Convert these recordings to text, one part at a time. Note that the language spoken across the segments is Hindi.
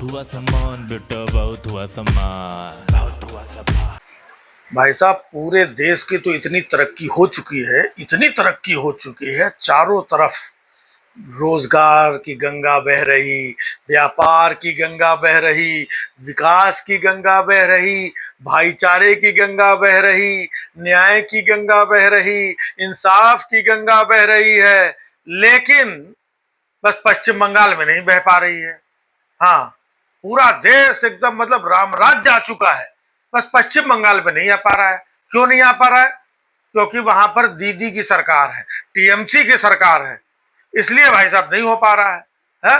हुआ सामान बेटा, बहुत हुआ सामान, बहुत हुआ सामान। भाई साहब, पूरे देश की तो इतनी तरक्की हो चुकी है, इतनी तरक्की हो चुकी है, चारों तरफ रोजगार की गंगा बह रही, व्यापार की गंगा बह रही, विकास की गंगा बह रही, भाईचारे की गंगा बह रही, न्याय की गंगा बह रही, इंसाफ की गंगा बह रही है। लेकिन बस पश्चिम बंगाल में नहीं बह पा रही है। हाँ, पूरा देश एकदम मतलब रामराज्य आ चुका है, बस पश्चिम बंगाल में नहीं आ पा रहा है। क्यों नहीं आ पा रहा है? क्योंकि वहां पर दीदी की सरकार है, टीएमसी की सरकार है, इसलिए भाई साहब नहीं हो पा रहा है?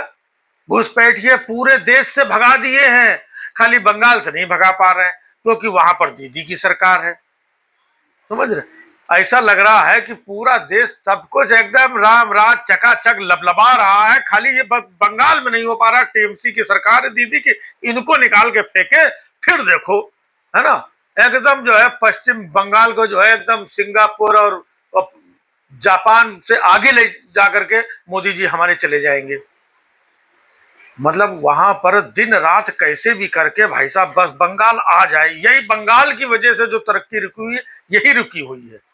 घुसपैठिए पूरे देश से भगा दिए हैं, खाली बंगाल से नहीं भगा पा रहे हैं क्योंकि वहां पर दीदी की सरकार है। समझ रहे? ऐसा लग रहा है कि पूरा देश सब कुछ एकदम राम राज चकाचक लबलबा रहा है, खाली ये बंगाल में नहीं हो पा रहा। टीएमसी की सरकार है, दीदी की, इनको निकाल के फेंके, फिर देखो, है ना, एकदम जो है पश्चिम बंगाल को जो है एकदम सिंगापुर और जापान से आगे ले जाकर के मोदी जी हमारे चले जाएंगे। मतलब वहां पर दिन रात कैसे भी करके भाई साहब बस बंगाल आ जाए, यही बंगाल की वजह से जो तरक्की रुकी हुई है यही रुकी हुई है।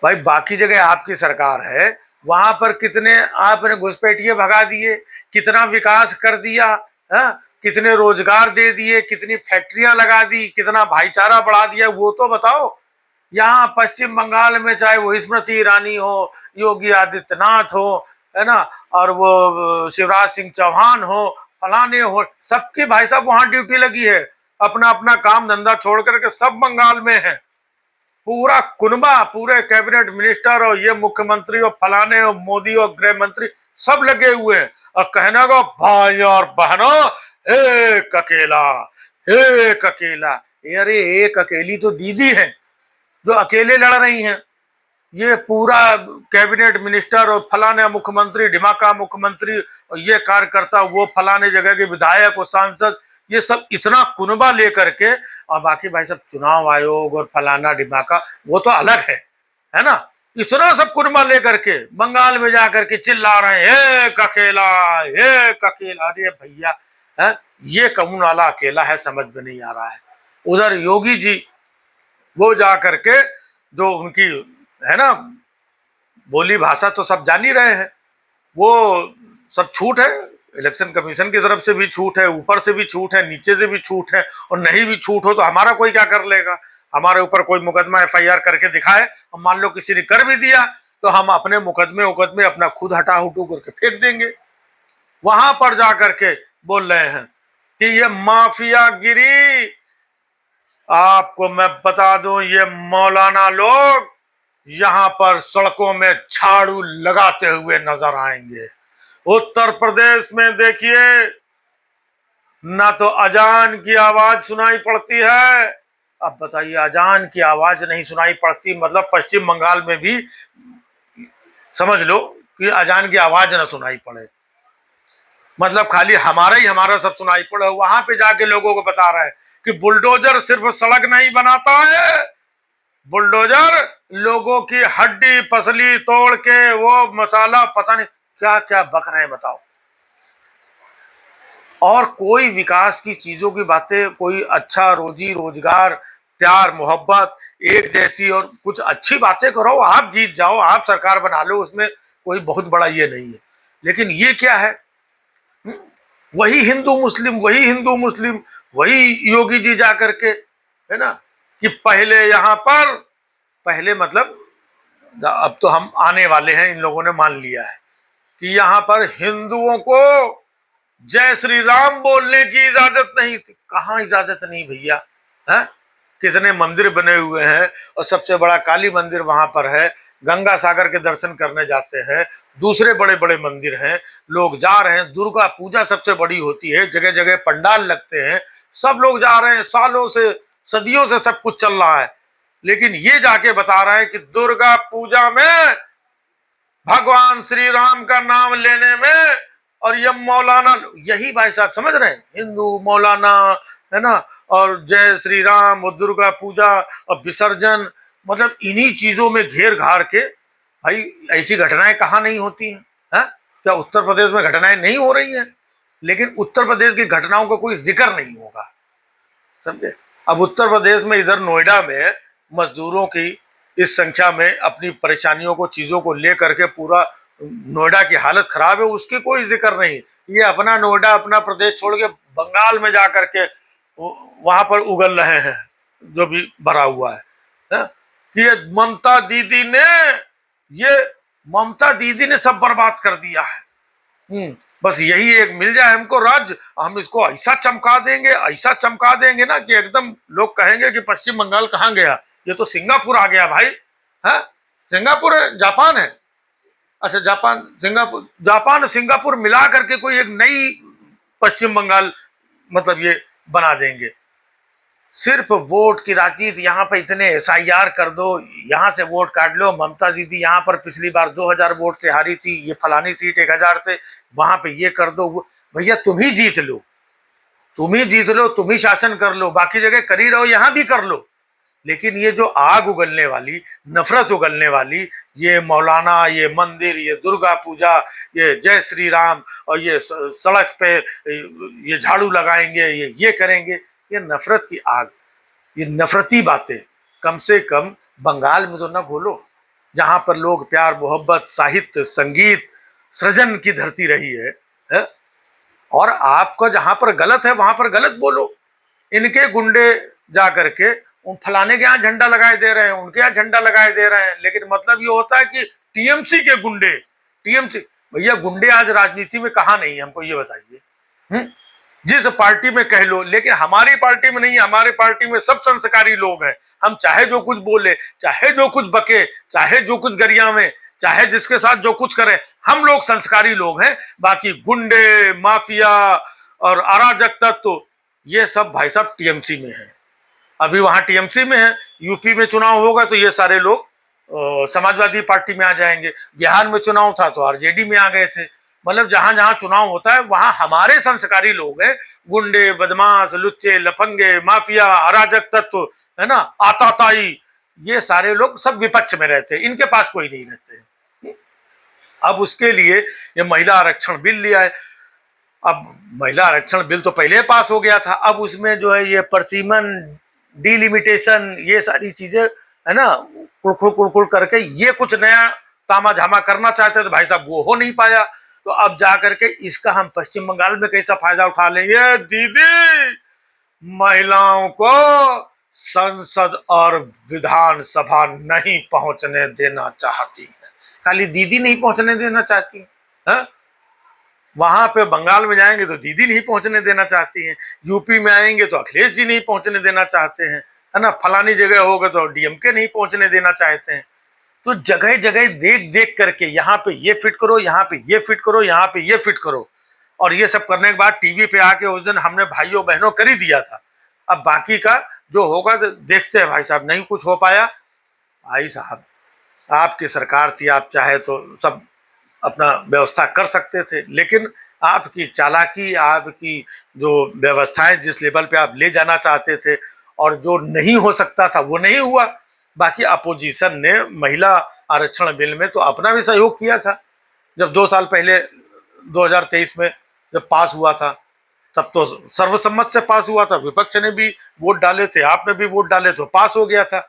भाई बाकी जगह आपकी सरकार है, वहां पर कितने आपने घुसपैठिए भगा दिए, कितना विकास कर दिया, है? कितने रोजगार दे दिए, कितनी फैक्ट्रियां लगा दी, कितना भाईचारा बढ़ा दिया, वो तो बताओ। यहाँ पश्चिम बंगाल में चाहे वो स्मृति ईरानी हो, योगी आदित्यनाथ हो, है ना, और वो शिवराज सिंह चौहान हो, फलाने हो, सबकी भाई साहब वहां ड्यूटी लगी है, अपना अपना काम धंधा छोड़ करके सब बंगाल में है। पूरा कुनबा, पूरे कैबिनेट मिनिस्टर और ये मुख्यमंत्री और फलाने और मोदी और गृह मंत्री सब लगे हुए हैं। और कहने को भाई और बहनों, एक अकेला, एक अकेला। अरे एक अकेली तो दीदी है जो अकेले लड़ रही हैं। ये पूरा कैबिनेट मिनिस्टर और फलाने मुख्यमंत्री, ढिमाका मुख्यमंत्री, और ये कार्यकर्ता, वो फलाने जगह के विधायक और सांसद, ये सब इतना कुनबा लेकर के, और बाकी भाई सब चुनाव आयोग और फलाना ढिमाका वो तो अलग है ना, इतना सब कुनबा लेकर के बंगाल में जाकर के चिल्ला रहे हैं एक अकेला, एक अकेला। अरे भैया, है ये कौन वाला अकेला है, समझ में नहीं आ रहा है। उधर योगी जी वो जा करके जो उनकी है ना बोली भाषा तो सब जान ही रहे हैं, वो सब छूट है, इलेक्शन कमीशन की तरफ से भी छूट है, ऊपर से भी छूट है, नीचे से भी छूट है, और नहीं भी छूट हो तो हमारा कोई क्या कर लेगा? हमारे ऊपर कोई मुकदमा एफआईआर करके दिखाए, और मान लो किसी ने कर भी दिया तो हम अपने मुकदमे अपना खुद हटा हुटू करके फेंक देंगे। वहां पर जाकर के बोल रहे हैं कि ये माफिया गिरी। आपको मैं बता दूं, ये मौलाना लोग यहां पर सड़कों में झाड़ू लगाते हुए नजर आएंगे। उत्तर प्रदेश में देखिए, ना तो अजान की आवाज सुनाई पड़ती है। अब बताइए, अजान की आवाज नहीं सुनाई पड़ती मतलब पश्चिम बंगाल में भी समझ लो कि अजान की आवाज ना सुनाई पड़े, मतलब खाली हमारा ही हमारा सब सुनाई पड़े। वहां पे जाके लोगों को बता रहे हैं कि बुलडोजर सिर्फ सड़क नहीं बनाता है, बुलडोजर लोगों की हड्डी पसली तोड़ के वो मसाला पता नहीं क्या क्या बक रहे हैं, बताओ। और कोई विकास की चीजों की बातें, कोई अच्छा रोजी रोजगार, प्यार मोहब्बत एक जैसी और कुछ अच्छी बातें करो, आप जीत जाओ, आप सरकार बना लो, उसमें कोई बहुत बड़ा ये नहीं है। लेकिन ये क्या है, वही हिंदू मुस्लिम, वही हिंदू मुस्लिम, वही योगी जी जा करके, है ना, कि पहले यहां पर, पहले मतलब अब तो हम आने वाले हैं, इन लोगों ने मान लिया है कि यहां पर हिंदुओं को जय श्री राम बोलने की इजाजत नहीं थी। कहां इजाजत नहीं भैया, है? कितने मंदिर बने हुए हैं, और सबसे बड़ा काली मंदिर वहां पर है, गंगा सागर के दर्शन करने जाते हैं, दूसरे बड़े बड़े मंदिर हैं, लोग जा रहे हैं, दुर्गा पूजा सबसे बड़ी होती है, जगह जगह पंडाल लगते हैं, सब लोग जा रहे हैं, सालों से सदियों से सब कुछ चल रहा है। लेकिन ये जाके बता रहे हैं कि दुर्गा पूजा में भगवान श्री राम का नाम लेने में, और ये मौलाना, यही भाई साहब समझ रहे हैं, हिंदू मौलाना, है ना, और जय श्री राम और दुर्गा पूजा और विसर्जन, मतलब इन्हीं चीजों में घेर घार के। भाई ऐसी घटनाएं कहाँ नहीं होती हैं, है? क्या उत्तर प्रदेश में घटनाएं नहीं हो रही हैं? लेकिन उत्तर प्रदेश की घटनाओं का कोई जिक्र नहीं होगा, समझे। अब उत्तर प्रदेश में इधर नोएडा में मजदूरों की इस संख्या में अपनी परेशानियों को, चीजों को लेकर के पूरा नोएडा की हालत खराब है, उसकी कोई जिक्र नहीं। ये अपना नोएडा, अपना प्रदेश छोड़ के बंगाल में जा करके वहां पर उगल रहे हैं जो भी भरा हुआ है? कि ये ममता दीदी ने सब बर्बाद कर दिया है। बस यही एक मिल जाए हमको राज्य, हम इसको ऐसा चमका देंगे, ऐसा चमका देंगे ना कि एकदम लोग कहेंगे कि पश्चिम बंगाल कहाँ गया, ये तो सिंगापुर आ गया भाई। है सिंगापुर है, जापान है, अच्छा जापान सिंगापुर मिला करके कोई एक नई पश्चिम बंगाल मतलब ये बना देंगे। सिर्फ वोट की राजनीति, यहाँ पे इतने SIR कर दो, यहाँ से वोट काट लो। ममता दीदी यहाँ पर पिछली बार 2000 वोट से हारी थी, ये फलानी सीट 1000 से, वहां पे ये कर दो। भैया तुम ही जीत लो, तुम ही शासन कर लो, बाकी जगह कर ही रहो, यहाँ भी कर लो। लेकिन ये जो आग उगलने वाली, नफरत उगलने वाली, ये मौलाना, ये मंदिर, ये दुर्गा पूजा, ये जय श्री राम, और ये सड़क पे ये झाड़ू लगाएंगे, ये करेंगे, ये नफरत की आग, ये नफरती बातें कम से कम बंगाल में तो ना बोलो, जहां पर लोग प्यार, मोहब्बत, साहित्य, संगीत, सृजन की धरती रही है? और आपका जहां पर गलत है वहां पर गलत बोलो। इनके गुंडे जा करके उन फलाने के यहाँ झंडा लगाए दे रहे हैं, उनके यहाँ झंडा लगाए दे रहे हैं, लेकिन मतलब ये होता है कि टीएमसी के गुंडे, टीएमसी। भैया गुंडे आज राजनीति में कहाँ नहीं है, हमको ये बताइए। जिस पार्टी में कह लो, लेकिन हमारी पार्टी में नहीं है। हमारी पार्टी में सब संस्कारी लोग हैं। हम चाहे जो कुछ बोले, चाहे जो कुछ बके, चाहे जो कुछ गरियावें, चाहे जिसके साथ जो कुछ करें, हम लोग संस्कारी लोग हैं। बाकी गुंडे, माफिया और अराजक तत्व, ये सब भाई साहब टीएमसी में है। अभी वहां टीएमसी में है, यूपी में चुनाव होगा तो ये सारे लोग समाजवादी पार्टी में आ जाएंगे। बिहार में चुनाव था तो आरजेडी में आ गए थे। मतलब जहां जहां चुनाव होता है वहां हमारे संस्कारी लोग हैं, गुंडे, बदमाश, लुच्चे, लफंगे, माफिया, अराजक तत्व, है ना, आताताई, ये सारे लोग सब विपक्ष में रहते हैं, इनके पास कोई नहीं रहते। अब उसके लिए ये महिला आरक्षण बिल लिया है। अब महिला आरक्षण बिल तो पहले पास हो गया था, अब उसमें जो है ये परसीमन, डिलिमिटेशन, ये सारी चीजें, है ना, कुड़कुड़ करके ये कुछ नया तामा झामा करना चाहते थे भाई साहब, वो हो नहीं पाया। तो अब जा करके इसका हम पश्चिम बंगाल में कैसा फायदा उठा लेंगे? दीदी महिलाओं को संसद और विधानसभा नहीं पहुंचने देना चाहती है। खाली दीदी नहीं पहुंचने देना चाहती है? वहां पे बंगाल में जाएंगे तो दीदी नहीं पहुंचने देना चाहती हैं, यूपी में आएंगे तो अखिलेश जी नहीं पहुंचने देना चाहते हैं, है ना, फलानी जगह होगा तो डीएमके नहीं पहुंचने देना चाहते हैं। तो जगह जगह देख देख करके यहाँ पे ये फिट करो, यहाँ पे ये फिट करो, यहाँ पे ये फिट करो, और ये सब करने के बाद टीवी पे आके उस दिन हमने भाइयों बहनों कर ही दिया था। अब बाकी का जो होगा तो देखते हैं भाई साहब। नहीं कुछ हो पाया भाई साहब, आपकी सरकार थी, आप चाहे तो सब अपना व्यवस्था कर सकते थे, लेकिन आपकी चालाकी, आपकी जो व्यवस्थाएं जिस लेवल पे आप ले जाना चाहते थे और जो नहीं हो सकता था वो नहीं हुआ। बाकी अपोजिशन ने महिला आरक्षण बिल में तो अपना भी सहयोग किया था। जब 2 साल पहले 2023 में जब पास हुआ था तब तो सर्वसम्मत से पास हुआ था, विपक्ष ने भी वोट डाले थे, आपने भी वोट डाले तो पास हो गया था।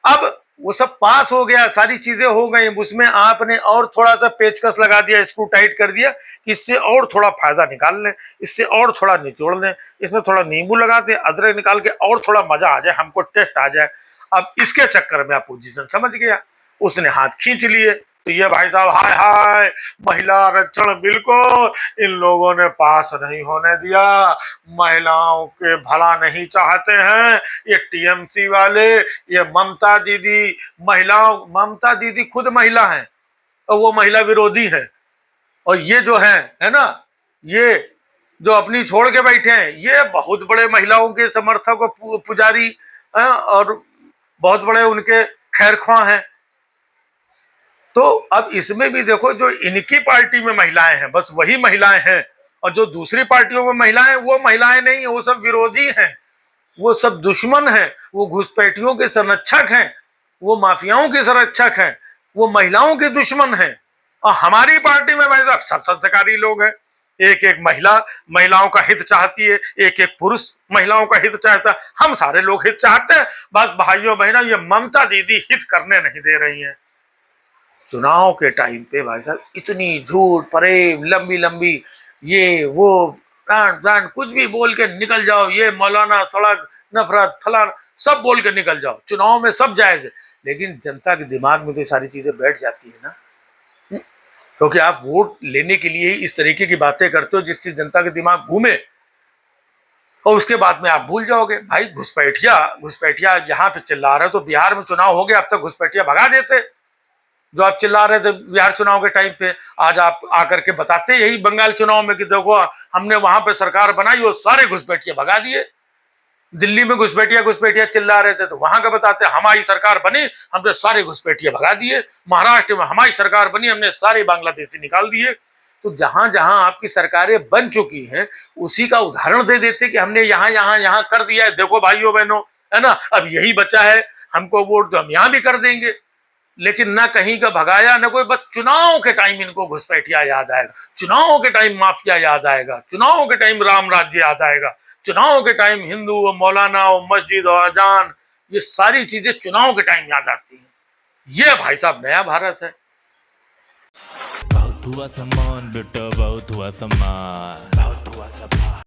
अब वो सब पास हो गया, सारी चीजें हो गई, उसमें आपने और थोड़ा सा पेचकस लगा दिया, स्क्रू टाइट कर दिया कि इससे और थोड़ा फायदा निकाल लें, इससे और थोड़ा निचोड़ लें, इसमें थोड़ा नींबू लगा दें, अदरक निकाल के और थोड़ा मजा आ जाए, हमको टेस्ट आ जाए। अब इसके चक्कर में अपोजिशन समझ गया, उसने हाथ खींच लिए। तो ये भाई साहब, हाय हाय, महिला आरक्षण बिल को इन लोगों ने पास नहीं होने दिया, महिलाओं के भला नहीं चाहते हैं ये टीएमसी वाले, ये ममता दीदी। ममता दीदी खुद महिला हैं और वो महिला विरोधी है, और ये जो है ना, ये जो अपनी छोड़ के बैठे हैं, ये बहुत बड़े महिलाओं के समर्थक और पुजारी हैं और बहुत बड़े उनके खैरख्वाह हैं। तो अब इसमें भी देखो, जो इनकी पार्टी में महिलाएं हैं बस वही महिलाएं हैं, और जो दूसरी पार्टियों में महिलाएं, वो महिलाएं नहीं है, वो सब विरोधी हैं, वो सब दुश्मन हैं, वो घुसपैठियों के संरक्षक हैं, वो माफियाओं के संरक्षक हैं, वो महिलाओं के दुश्मन हैं। और हमारी पार्टी में भाई साहब सब संस्कारी लोग हैं, एक एक महिला महिलाओं का हित चाहती है, एक एक पुरुष महिलाओं का हित चाहता है, हम सारे लोग हित चाहते हैं। बस भाइयों बहनों, ये ममता दीदी हित करने नहीं दे रही हैं। चुनाव के टाइम पे भाई साहब इतनी झूठ फरेब लंबी लंबी ये वो कुछ भी बोल के निकल जाओ, ये मौलाना सड़क नफरत फलाना सब बोल के निकल जाओ। चुनाव में सब जायज है, लेकिन जनता के दिमाग में तो ये सारी चीजें बैठ जाती है ना, क्योंकि आप वोट लेने के लिए ही इस तरीके की बातें करते हो जिससे जनता के दिमाग घूमे और उसके बाद में आप भूल जाओगे। भाई घुसपैठिया यहाँ पे चिल्ला रहे हो, तो बिहार में चुनाव हो गया, अब तक घुसपैठिया भगा देते। जो आप चिल्ला रहे थे बिहार चुनाव के टाइम पे, आज आप आकर के बताते यही बंगाल चुनाव में कि देखो हमने वहां पे सरकार बनाई और सारे घुसपैठिया भगा दिए। दिल्ली में घुसपैठिया चिल्ला रहे थे, तो वहां का बताते हमारी सरकार बनी, हमने सारे घुसपैठिया भगा दिए। महाराष्ट्र में हमारी सरकार बनी, हमने सारे बांग्लादेशी निकाल दिए। तो जहां जहां आपकी सरकारें बन चुकी हैं उसी का उदाहरण दे देते कि हमने यहाँ यहाँ यहाँ कर दिया है, देखो भाइयों बहनों, है ना, अब यही बचा है, हमको वोट दो हम यहाँ भी कर देंगे। लेकिन ना कहीं का भगाया ना कोई, बस चुनाव के टाइम इनको घुसपैठिया याद आएगा, चुनाव के टाइम माफिया याद आएगा, चुनाव के टाइम राम राज्य याद आएगा, चुनाव के टाइम हिंदू और मौलाना और मस्जिद और अजान, ये सारी चीजें चुनाव के टाइम याद आती हैं। ये भाई साहब नया भारत है। बहुत हुआ सम्मान बेटा, बहुत हुआ सम्मान, बहुत हुआ सम्मान।